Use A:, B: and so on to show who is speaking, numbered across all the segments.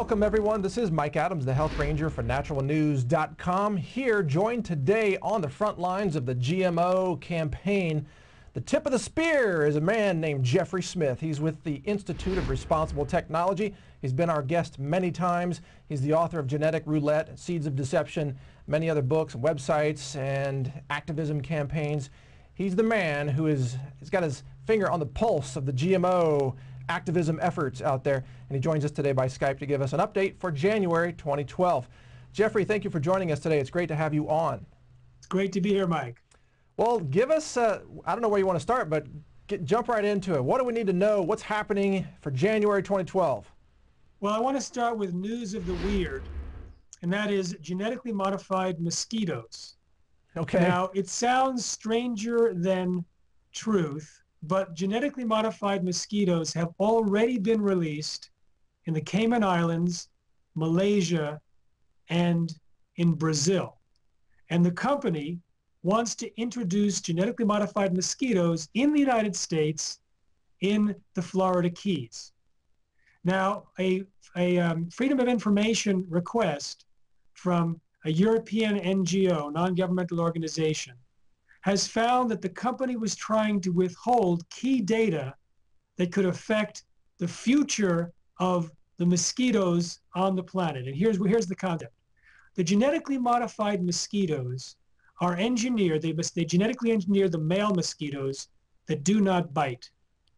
A: Welcome everyone. This is Mike Adams, the Health Ranger for naturalnews.com, here joined today on the front lines of the GMO campaign. The tip of the spear is a man named Jeffrey Smith. He's with the Institute of Responsible Technology. He's been our guest many times. He's the author of Genetic Roulette, Seeds of Deception, many other books, websites, and activism campaigns. He's the man who he's got his finger on the pulse of the GMO activism efforts out there, and he joins us today by Skype to give us an update for January 2012. Jeffrey, thank you for joining us today. It's great to have you on.
B: It's great to be here, Mike.
A: Well, give us, I don't know where you want to start, but jump right into it. What do we need to know? What's happening for January 2012?
B: Well, I want to start with news of the weird, and that is genetically modified mosquitoes.
A: Okay.
B: Now, it sounds stranger than truth, but genetically modified mosquitoes have already been released in the Cayman Islands, Malaysia, and in Brazil. And the company wants to introduce genetically modified mosquitoes in the United States in the Florida Keys. Now, a Freedom of Information request from a European NGO, non-governmental organization, has found that the company was trying to withhold key data that could affect the future of the mosquitoes on the planet. And here's the concept. The genetically modified mosquitoes are engineered, they genetically engineer the male mosquitoes that do not bite.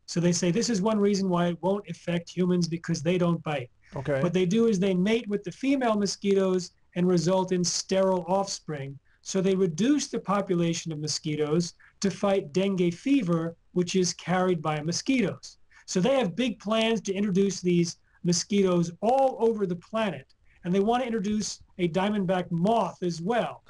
B: So they say this is one reason why it won't affect humans, because they don't bite.
A: Okay.
B: What they do is they mate with the female mosquitoes and result in sterile offspring. So they reduce the population of mosquitoes to fight dengue fever, which is carried by mosquitoes. So they have big plans to introduce these mosquitoes all over the planet. And they want to introduce a diamondback moth as well.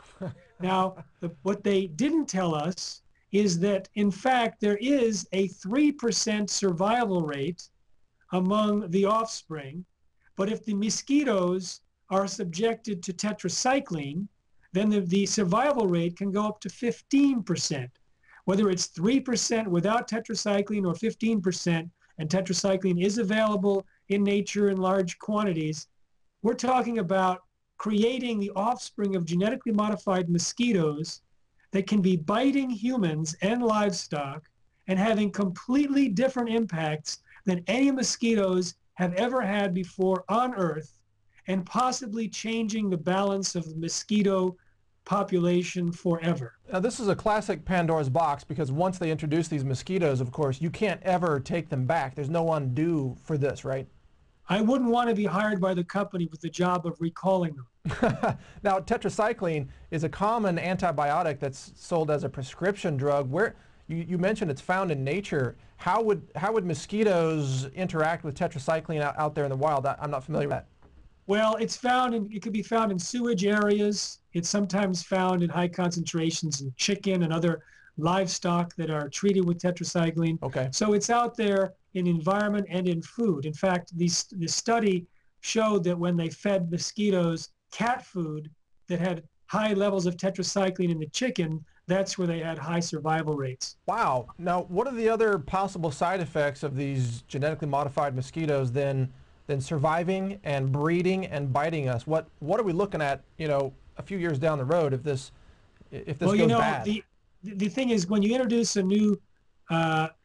B: Now, what they didn't tell us is that, in fact, there is a 3% survival rate among the offspring. But if the mosquitoes are subjected to tetracycline, then the survival rate can go up to 15%. Whether it's 3% without tetracycline or 15%, and tetracycline is available in nature in large quantities, we're talking about creating the offspring of genetically modified mosquitoes that can be biting humans and livestock and having completely different impacts than any mosquitoes have ever had before on Earth, and possibly changing the balance of the mosquito population forever.
A: Now, this is a classic Pandora's box, because once they introduce these mosquitoes, of course, you can't ever take them back. There's no undo for this, right?
B: I wouldn't want to be hired by the company with the job of recalling them.
A: Now, tetracycline is a common antibiotic that's sold as a prescription drug. Where you mentioned it's found in nature. How would mosquitoes interact with tetracycline out there in the wild? I'm not familiar with that.
B: Well, it could be found in sewage areas. It's sometimes found in high concentrations in chicken and other livestock that are treated with tetracycline.
A: Okay.
B: So it's out there in environment and in food. In fact, this study showed that when they fed mosquitoes cat food that had high levels of tetracycline in the chicken, that's where they had high survival rates.
A: Wow. Now, what are the other possible side effects of these genetically modified mosquitoes than surviving and breeding and biting us? What are we looking at, a few years down the road if this goes bad?
B: The thing is, when you introduce a new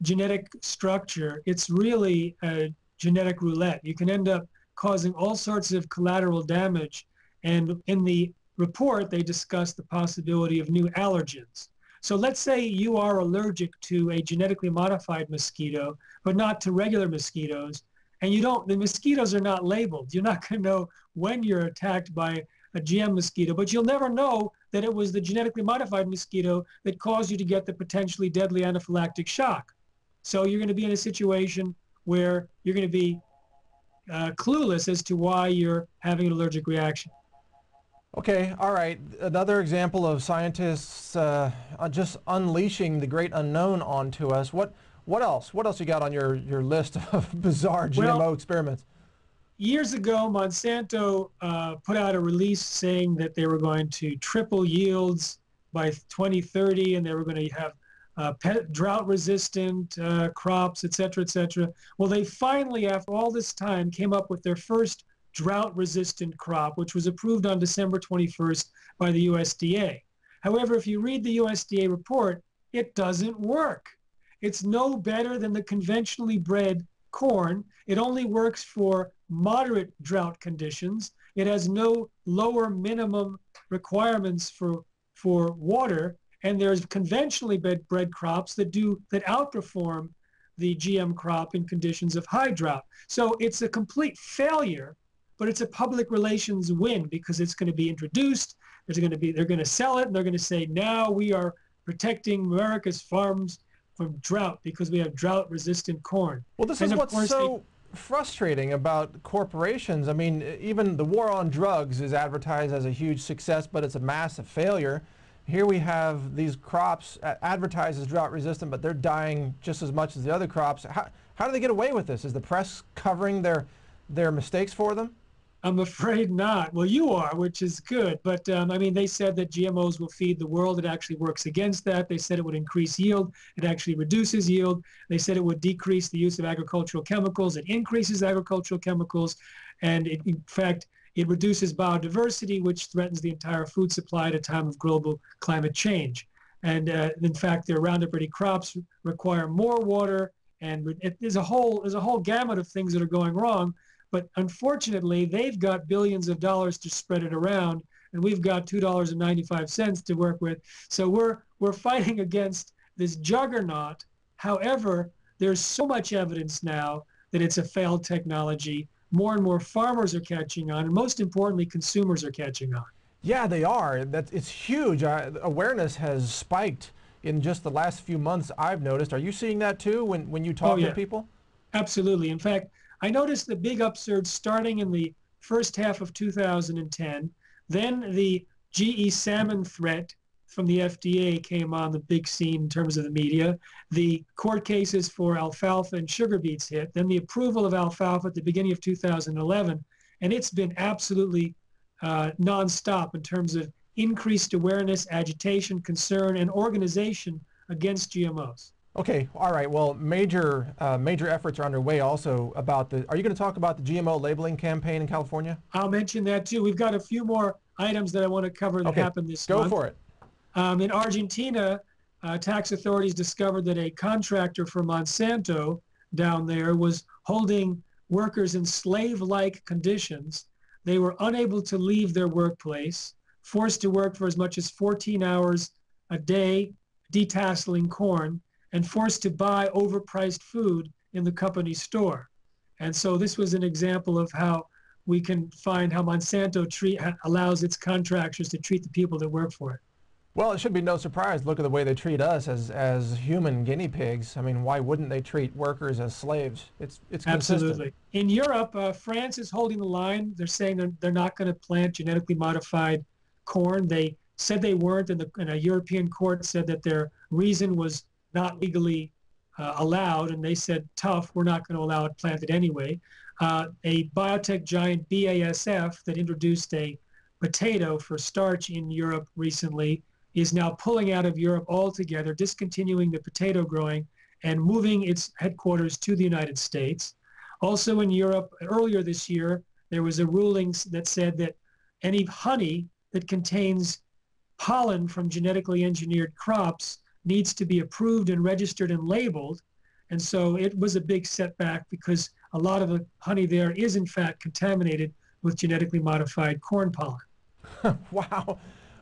B: genetic structure, it's really a genetic roulette. You can end up causing all sorts of collateral damage. And in the report, they discuss the possibility of new allergens. So let's say you are allergic to a genetically modified mosquito, but not to regular mosquitoes. And the mosquitoes are not labeled. You're not going to know when you're attacked by a GM mosquito, but you'll never know that it was the genetically modified mosquito that caused you to get the potentially deadly anaphylactic shock. So you're going to be in a situation where you're going to be clueless as to why you're having an allergic reaction.
A: Okay, all right. Another example of scientists just unleashing the great unknown onto us. What else? What else you got on your list of bizarre GMO experiments?
B: Years ago, Monsanto put out a release saying that they were going to triple yields by 2030, and they were going to have drought-resistant crops, et cetera, et cetera. Well, they finally, after all this time, came up with their first drought-resistant crop, which was approved on December 21st by the USDA. However, if you read the USDA report, it doesn't work. It's no better than the conventionally bred corn. It only works for moderate drought conditions. It has no lower minimum requirements for water, and there's conventionally bred crops that outperform the GM crop in conditions of high drought. So it's a complete failure, but it's a public relations win because it's going to be introduced. They're going to sell it, and they're going to say, now we are protecting America's farms from drought because we have drought-resistant corn.
A: Well, this is what's so frustrating about corporations. I mean, even the war on drugs is advertised as a huge success, but it's a massive failure. Here we have these crops advertised as drought-resistant, but they're dying just as much as the other crops. How do they get away with this? Is the press covering their mistakes for them?
B: I'm afraid not. Well, you are, which is good. But I mean, they said that GMOs will feed the world. It actually works against that. They said it would increase yield. It actually reduces yield. They said it would decrease the use of agricultural chemicals. It increases agricultural chemicals. And in fact, it reduces biodiversity, which threatens the entire food supply at a time of global climate change. And in fact, their Roundup-Ready crops require more water. And there's a whole gamut of things that are going wrong. But unfortunately, they've got billions of dollars to spread it around, and we've got $2.95 to work with. So we're fighting against this juggernaut. However, there's so much evidence now that it's a failed technology. More and more farmers are catching on, and most importantly, consumers are catching on.
A: Yeah, they are. It's huge. Awareness has spiked in just the last few months, I've noticed. Are you seeing that too when you talk to people?
B: Absolutely. In fact, I noticed the big upsurge starting in the first half of 2010. Then the GE salmon threat from the FDA came on the big scene in terms of the media. The court cases for alfalfa and sugar beets hit. Then the approval of alfalfa at the beginning of 2011. And it's been absolutely nonstop in terms of increased awareness, agitation, concern, and organization against GMOs.
A: Okay, all right. Well, major efforts are underway also about are you going to talk about the GMO labeling campaign in California?
B: I'll mention that too. We've got a few more items that I want to cover that happened this month.
A: Go for it.
B: In Argentina, tax authorities discovered that a contractor for Monsanto down there was holding workers in slave-like conditions. They were unable to leave their workplace, forced to work for as much as 14 hours a day, detasseling corn, and forced to buy overpriced food in the company store. And so this was an example of how we can find how Monsanto allows its contractors to treat the people that work for it.
A: Well, it should be no surprise. Look at the way they treat us as human guinea pigs. I mean, why wouldn't they treat workers as slaves? It's
B: Absolutely.
A: Consistent.
B: In Europe, France is holding the line. They're saying they're not going to plant genetically modified corn. They said they weren't, and a European court said that their reason was not legally allowed, and they said, tough, we're not going to allow it planted anyway. A biotech giant, BASF, that introduced a potato for starch in Europe recently, is now pulling out of Europe altogether, discontinuing the potato growing and moving its headquarters to the United States. Also in Europe, earlier this year, there was a ruling that said that any honey that contains pollen from genetically engineered crops needs to be approved and registered and labeled. And so it was a big setback because a lot of the honey there is in fact contaminated with genetically modified corn pollen.
A: Wow.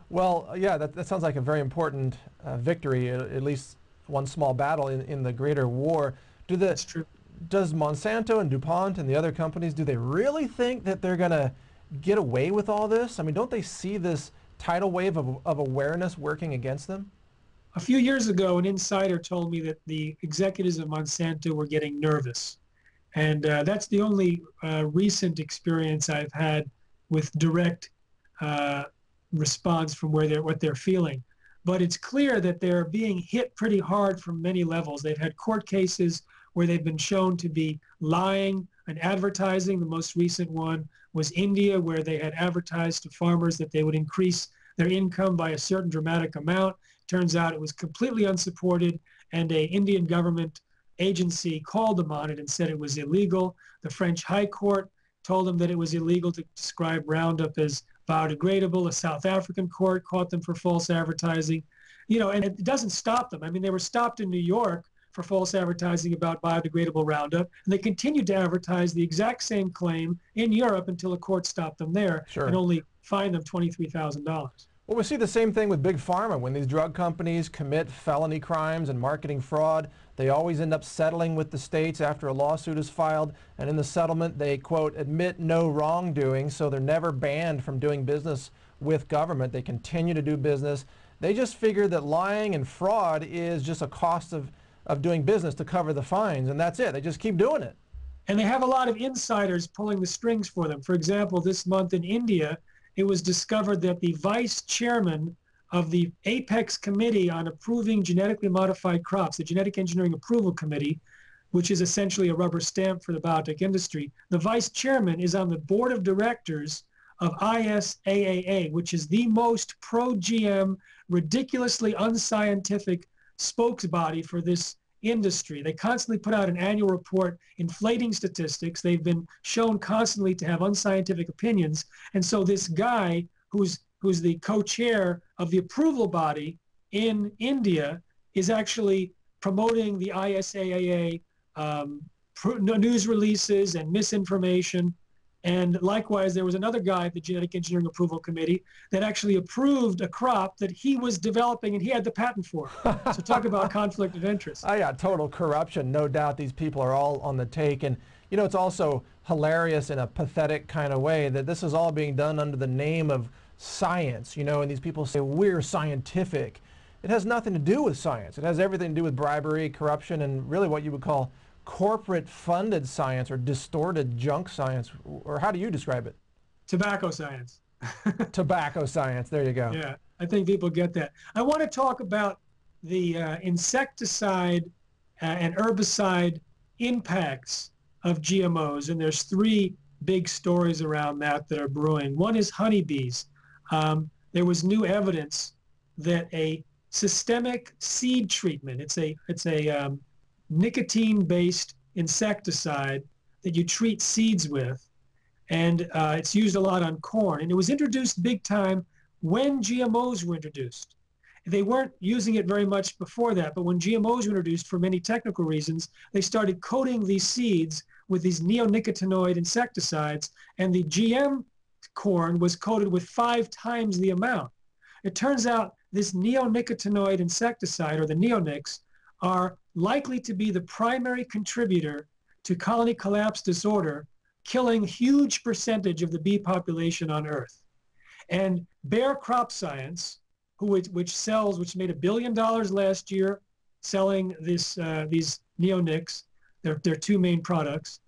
A: Well, yeah, that sounds like a very important victory, at least one small battle in the greater war.
B: That's true.
A: Does Monsanto and DuPont and the other companies, do they really think that they're going to get away with all this? I mean, don't they see this tidal wave of awareness working against them?
B: A few years ago, an insider told me that the executives of Monsanto were getting nervous. And that's the only recent experience I've had with direct response from what they're feeling. But it's clear that they're being hit pretty hard from many levels. They've had court cases where they've been shown to be lying and advertising. The most recent one was India, where they had advertised to farmers that they would increase their income by a certain dramatic amount. Turns out it was completely unsupported, and an Indian government agency called them on it and said it was illegal. The French High Court told them that it was illegal to describe Roundup as biodegradable. A South African court caught them for false advertising. You know, and it doesn't stop them. I mean, they were stopped in New York for false advertising about biodegradable Roundup, and they continued to advertise the exact same claim in Europe until a court stopped them there and only fined them $23,000.
A: Well, we see the same thing with Big Pharma. When these drug companies commit felony crimes and marketing fraud, they always end up settling with the states after a lawsuit is filed, and in the settlement they, quote, admit no wrongdoing, so they're never banned from doing business with government. They continue to do business. They just figure that lying and fraud is just a cost of doing business to cover the fines, and that's it. They just keep doing it.
B: And they have a lot of insiders pulling the strings for them. For example, this month in India, it was discovered that the vice chairman of the Apex Committee on Approving Genetically Modified Crops, the Genetic Engineering Approval Committee, which is essentially a rubber stamp for the biotech industry, the vice chairman is on the board of directors of ISAAA, which is the most pro-GM, ridiculously unscientific spokesbody for this industry. They constantly put out an annual report inflating statistics. They've been shown constantly to have unscientific opinions. And so this guy who's the co-chair of the approval body in India is actually promoting the ISAAA news releases and misinformation. And likewise, there was another guy at the Genetic Engineering Approval Committee that actually approved a crop that he was developing and he had the patent for. So talk about conflict of interest.
A: Oh yeah, total corruption. No doubt these people are all on the take. And you know, it's also hilarious in a pathetic kind of way that this is all being done under the name of science, you know, and these people say we're scientific. It has nothing to do with science. It has everything to do with bribery, corruption, and really what you would call corporate funded science or distorted junk science. Or how do you describe it?
B: Tobacco science.
A: Tobacco science, there you go.
B: Yeah, I think people get that. I want to talk about the insecticide and herbicide impacts of GMOs, and there's three big stories around that are brewing. One is honeybees. There was new evidence that a systemic seed treatment, it's a nicotine-based insecticide that you treat seeds with, and it's used a lot on corn. And it was introduced big time when GMOs were introduced. They weren't using it very much before that, but when GMOs were introduced, for many technical reasons, they started coating these seeds with these neonicotinoid insecticides, and the GM corn was coated with 5 times the amount. It turns out this neonicotinoid insecticide, or the neonics, are likely to be the primary contributor to colony collapse disorder, killing huge percentage of the bee population on Earth. And Bayer Crop Science, which made $1 billion last year selling these neonics, their two main products,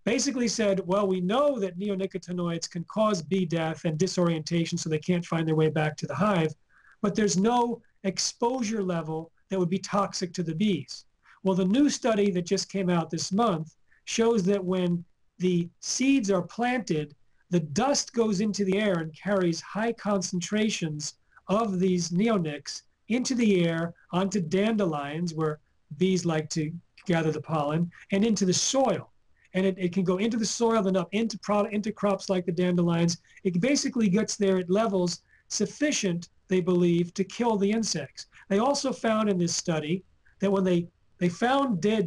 B: basically said, well, we know that neonicotinoids can cause bee death and disorientation so they can't find their way back to the hive, but there's no exposure level that would be toxic to the bees. Well, the new study that just came out this month shows that when the seeds are planted, the dust goes into the air and carries high concentrations of these neonics into the air, onto dandelions, where bees like to gather the pollen, and into the soil. And it can go into the soil, then up into crops like the dandelions. It basically gets there at levels sufficient, they believe, to kill the insects. They also found in this study that when they found dead